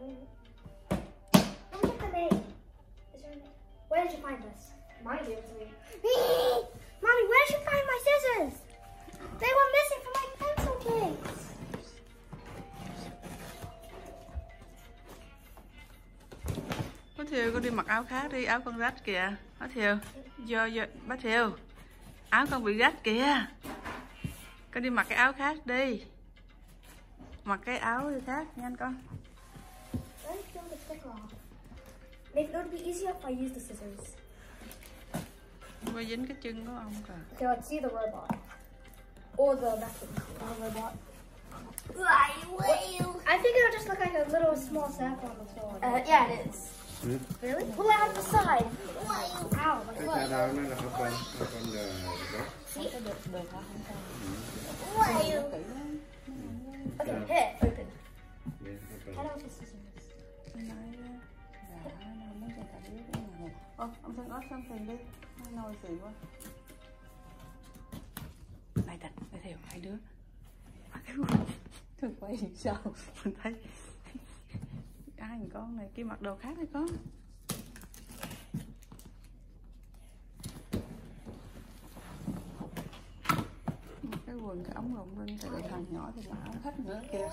Look at the name. Is there a name? Where did you find this? Mommy gave it to me. Mommy, where did you find my scissors? They were missing from my pencil case. Bác Thiều, con đi mặc áo khác đi, áo con rách kìa. Bác Thiều, bác Thiều, áo con bị rách kìa. Con đi mặc cái áo khác đi. Mặc cái áo khác nhanh con. Maybe it would be easier if I use the scissors. Quay dính cái chân của ông kìa. Okay, let's see the robot. Or the vacuum robot. I think it would just look like a little small circle on the floor. Yeah, it is. Really? Pull it out the side. Ow, my foot. See? Okay, hit. Open. How do I use scissors? Ông Thanh ớt sang thuyền đi. Nó nồi xịn quá. Này Thịnh, đây Thiều, hai đứa. Đừng quay sao mình thấy ai thằng con này kia mặc đồ khác hay con. Cái quần cái ống rộng lên tại thằng nhỏ thì mặc áo khách nữa kìa.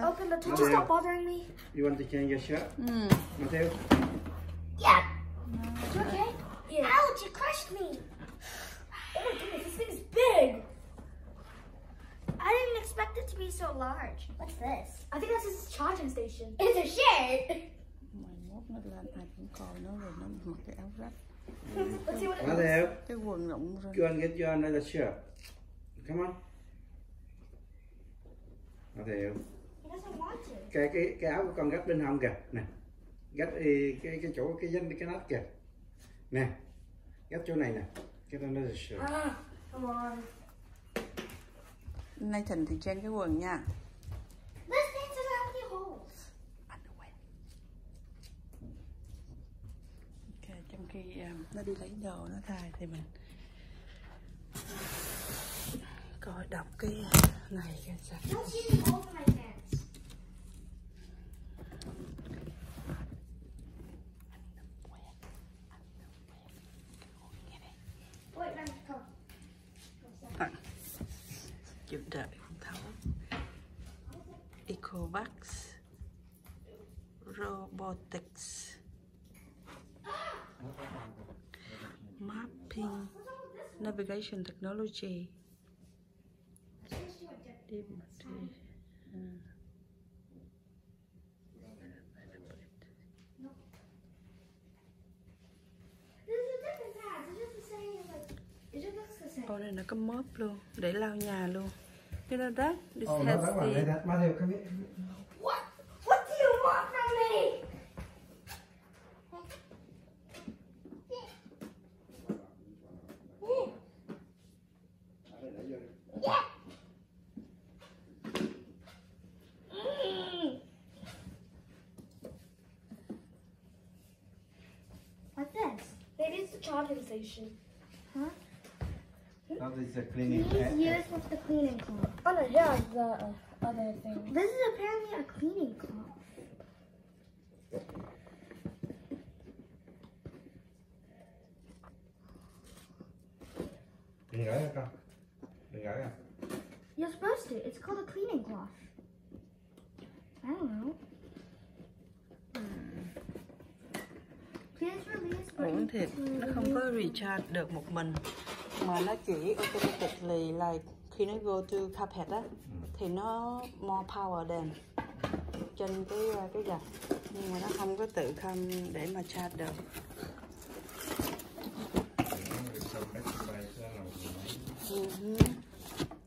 Open the door. Stop bothering me. You want to change your shirt? Mateo? Yeah. You okay? Yeah. Ouch, you crushed me. Oh my goodness, this thing is big. I didn't expect it to be so large. What's this? I think this is a charging station. It's a shed. Mày mốt nó lên ai cũng coi nó rồi nó mặc cái áo rách. Let's see what it Mateo? Cái quần rộng rồi. Go and get you another shirt. Come on. Mateo. He doesn't want to. Cái áo của con gắt bên hông kìa. Nè. Gắt cái chỗ cái nách kìa. Nè. Gắt chỗ này nè. Get another shirt. Come on. Nathan thì trên cái quần nha. This thing doesn't have any holes. Ok, trong khi nó đi lấy đồ nó thay thì mình coi đọc cái này cái sao. Don't see any holes in my pants. Wait, let me come. Chịu đợi không thấu. Ecovacs, Robotics, Mapping, Navigation Technology, DEEBOT. Ô này nó có mớp luôn, để lau nhà luôn. You know that? This has the... Mateo, come here. What? What do you want from me? Yeah. What's this? Maybe it's the charging station. Huh? That is a cleaning. Please use with the cleaning cloth. Oh no, here's the other thing. This is apparently a cleaning cloth. Đừng gửi con. Đừng gửi à? You're supposed to. It's called a cleaning cloth. I don't know. Please release. Uổng thiệt, nó không có recharge được một mình. Mà nó chỉ automatically là khi nó go to carpet á thì nó more power than trên cái gạch, nhưng mà nó không có tự không để mà charge được.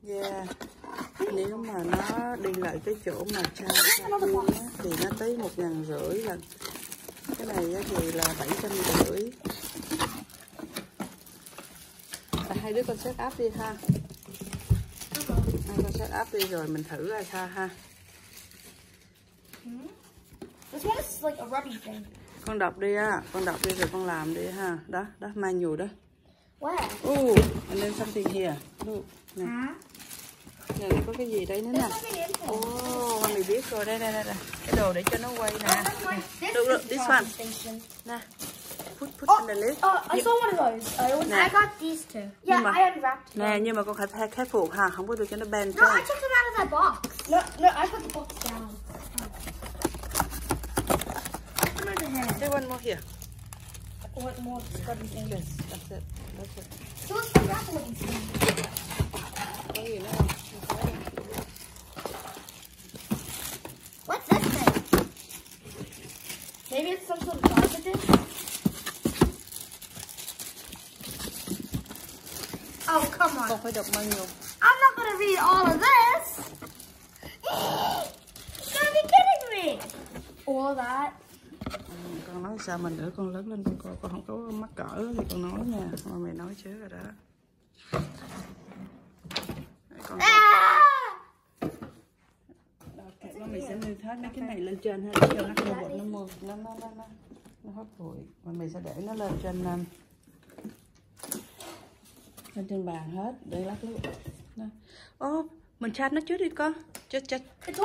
Yeah. Nếu mà nó đi lại cái chỗ mà charge thì nó tới 1.500 lần. Cái này thì là 750. Hai đứa con set up đi ha. Hai con set up đi rồi mình thử ra sao ha. This one is like a rubby thing. Con đọc đi á, con đọc đi rồi con làm đi ha. Đó, đó manual đó. What? Oh, and then something here. Look. Huh? Giờ này có cái gì đây nữa nè. Ồ, mình biết rồi, đây. Cái đồ để cho nó quay nè. Look, this one. Nè. Put in the list. I saw one of those. I got these two. Yeah, I unwrapped them. Nè, nhưng mà con phải khép phụ ha, không có được cho nó bend. No, I took them out of that box. No, I put the box down. There's one more here. One more scrubby thing. Yes, that's it. So let's unwrap one of these things. Có gì nữa không? What's this thing? Maybe it's some sort of positive? Oh, come on. Con phải đọc bao nhiêu? I'm not gonna read all of this. You gotta be kidding me. All that. Con nói sao mình nữa, con lớn lên con không có mắc cỡ thì con nói nha, mà mày nói chứ rồi đó. Con mình sẽ đưa hết mấy cái này lên trên ha, để cho nó hấp bụi, và mình sẽ để nó lên trên bàn hết để lát nữa. Ô, mình chat nó trước đi con. It told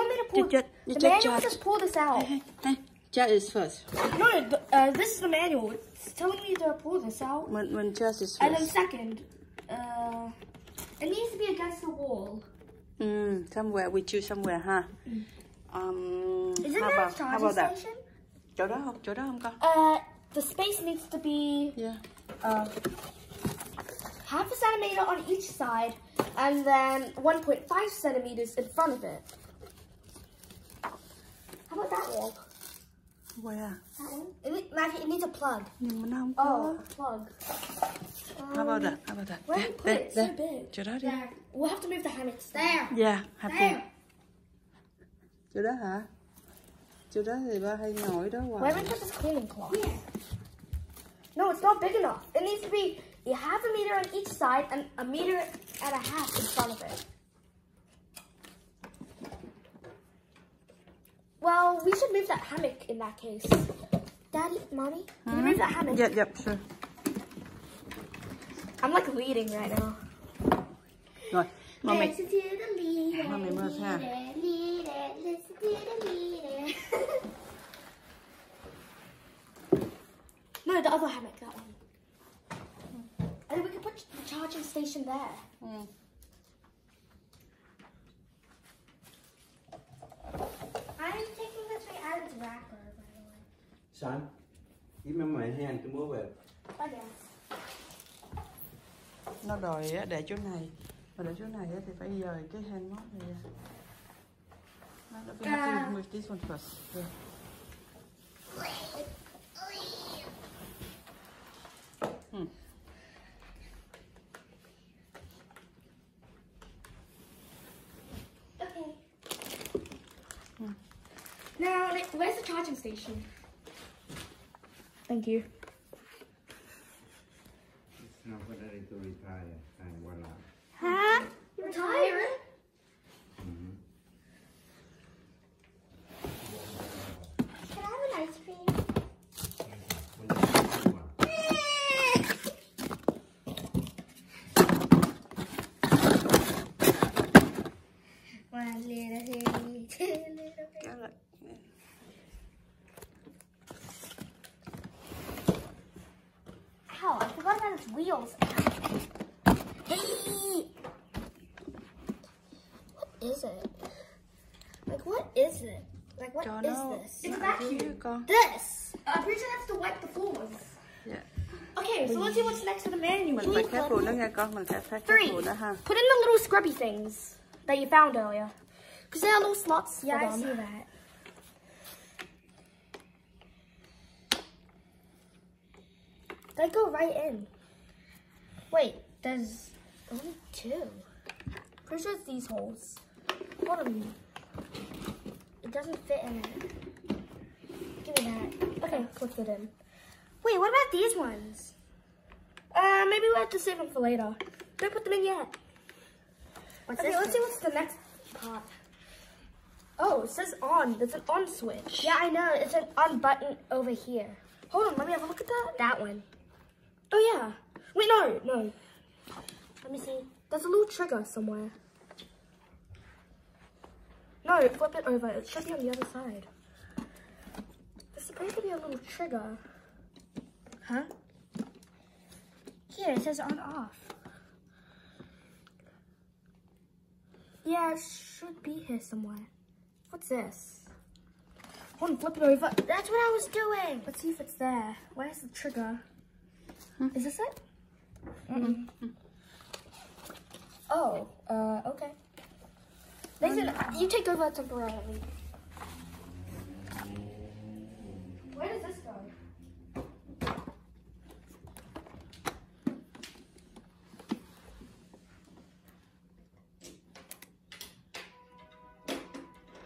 me to pull. The manual says pull this out. Hey, chat is first. No, this is the manual. It's telling me to pull this out. When chat is first. And then second, it needs to be against the wall. Somewhere we choose somewhere ha. Is it a charging station? Chỗ đó không con? The space needs to be half a centimeter on each side, and then 1.5 centimeters in front of it. How about that wall? Where? That one? It needs a plug. Nhưng mà nó không có. Plug. How about that? Where do you put it? It's so big. Chỗ đó đi. There. We'll have to move the hammocks. There. Yeah, happy. There. Chỗ đó hả? Chỗ đó thì ba hay ngồi đó hoài. Where do we put this cleaning cloth? Yeah. No, it's not big enough. It needs to be half a meter on each side and a meter and a half in front of it. Well, we should move that hammock in that case. Daddy, Mommy, can you move that hammock? Yep, sure. I'm like leading right now. Rồi, Mommy. Listen to the leader. Mommy move ha. Leader, listen to the leader. No, the other hammock, that one. And then we can put the charging station there. I'm taking this way out of its wrapper, by the way. Son, give me my hand to move it. Oh, yes. Nó đòi để chỗ này. Mà để chỗ này thì phải dời cái hand móc này ra. We have to move this one first. Yeah. Okay. Now, where's the charging station? Thank you. Now what are they to retire? And voila. Huh? You retired? Can I have an ice cream? One little piggy, two little piggy. Ow, I forgot about its wheels. Hey! What is it? Like, what is it? Like, what is this? It's vacuum. This! I'm pretty sure that's to wipe the floors. Yeah. Okay, so let's see what's next to the manual. Mình phải khép phụ đó nha con, mình phải khép phụ đó ha. Put in the little scrubby things that you found earlier. Because there are little slots. Yeah, I see that. They go right in. Wait, there's only two. Pretty sure it's these holes. Hold on. It doesn't fit in it. Give me that. Okay, let's fit in. Wait, what about these ones? Maybe we'll have to save them for later. Don't put them in yet. Okay, let's see what's the next part. Oh, it says on. There's an on switch. Yeah, I know. It's an on button over here. Hold on, let me have a look at that. That one. Oh, yeah. Wait, no. Let me see. There's a little trigger somewhere. No, flip it over. It should be on the other side. There's supposed to be a little trigger. Huh? Here, it says on off. Yeah, it should be here somewhere. What's this? Hold on, flip it over. That's what I was doing. Let's see if it's there. Where's the trigger? Is this it? Oh, okay. Nathan, you take over temporarily. Where does this go?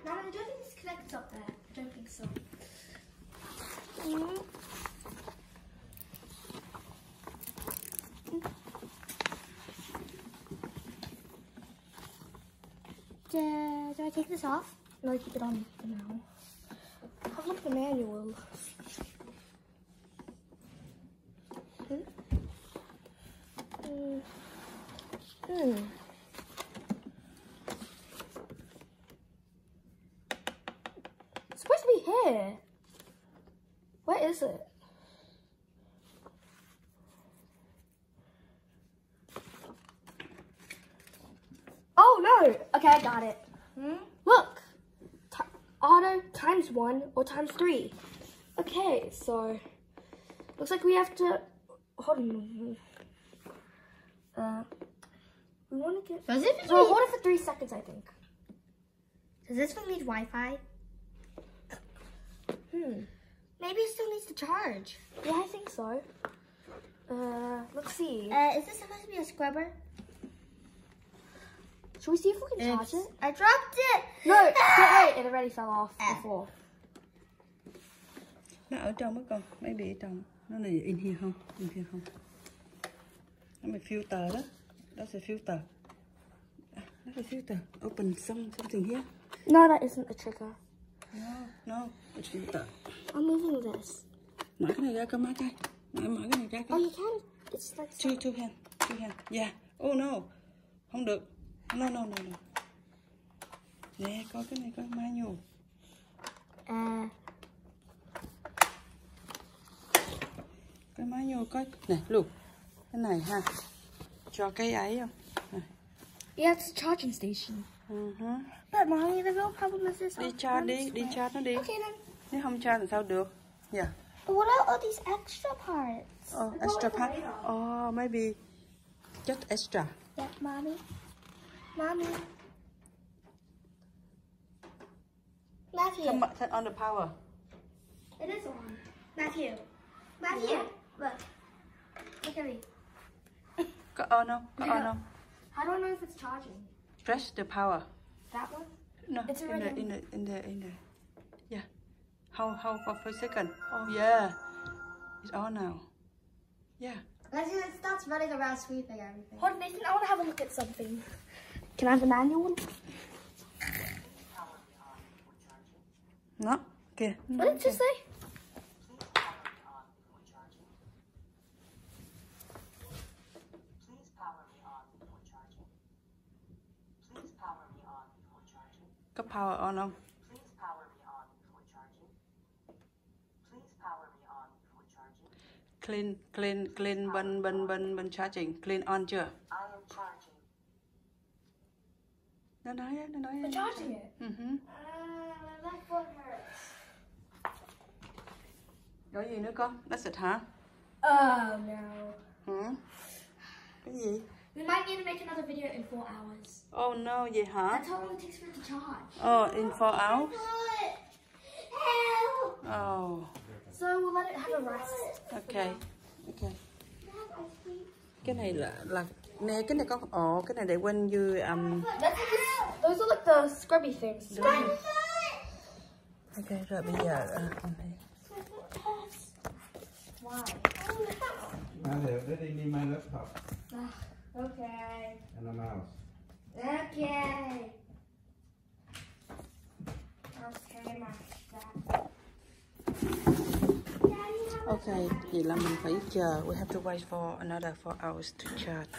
Mom, I don't think this connects up there. I don't think so. Do I take this off? No, I keep it on for now. Have a look at the manual. It's supposed to be here. Where is it? Oh no! Okay, I got it. Look! Auto times 1 or times 3. Okay, so looks like we have to hold on. We want to get. So hold it for 3 seconds, I think. Does this one need Wi-Fi? Maybe it still needs to charge. Yeah, I think so. Let's see. Is this supposed to be a scrubber? Should we see if we can charge it? I dropped it! No, wait, it already fell off before. Nó ở trong đó con, maybe ở trong. Nó là in here không? In here không? Nó là filter đó. That's a filter. That's a filter. Open something here. No, that isn't a trigger. No, it's filter. I'm moving this. Mở cái này ra con, mở cái này ra con. Oh, you can. It's like two hand. Yeah. Oh no. Không được. No. Nè, coi cái này coi manual. Cái manual coi. Nè, look. Cái này ha. Cho cái ấy không? Này. Yeah, it's a charging station. But mommy, the real problem is this. Đi charge nó đi. Okay then. Nếu không charge thì sao được? Yeah. But what are all these extra parts? Oh, extra part. Oh, maybe just extra. Yeah, mommy. Matthew. Turn on the power. It is on. Matthew. Look. Look at me. Có on không? Có on không? How do I know if it's charging? Press the power. That one? No, it's already in the. Yeah. Hold for a second. Oh yeah. It's on now. Yeah. Matthew, it starts running around sweeping everything. Hold on, Nathan, I want to have a look at something. Can I have the manual? No. Okay. What did you say? Có power on không? Clean bên charging. Clean on chưa? Nó nói. I'm charging it. My left foot hurts. Có gì nữa con? That's it hả? Oh no. Cái gì? We might need to make another video in 4 hours. Oh no, vậy hả? That's how long it takes for it to charge. Oh, in 4 hours? Help! Oh. So we'll let it have a rest. Okay. Cái này là nè, cái này con cái này để when you Those are like the scrubby things. Okay, rồi bây giờ Why? Let it in my laptop. Okay. And a mouse. Okay. Okay, Okay, vậy là mình phải chờ. We have to wait for another 4 hours to charge.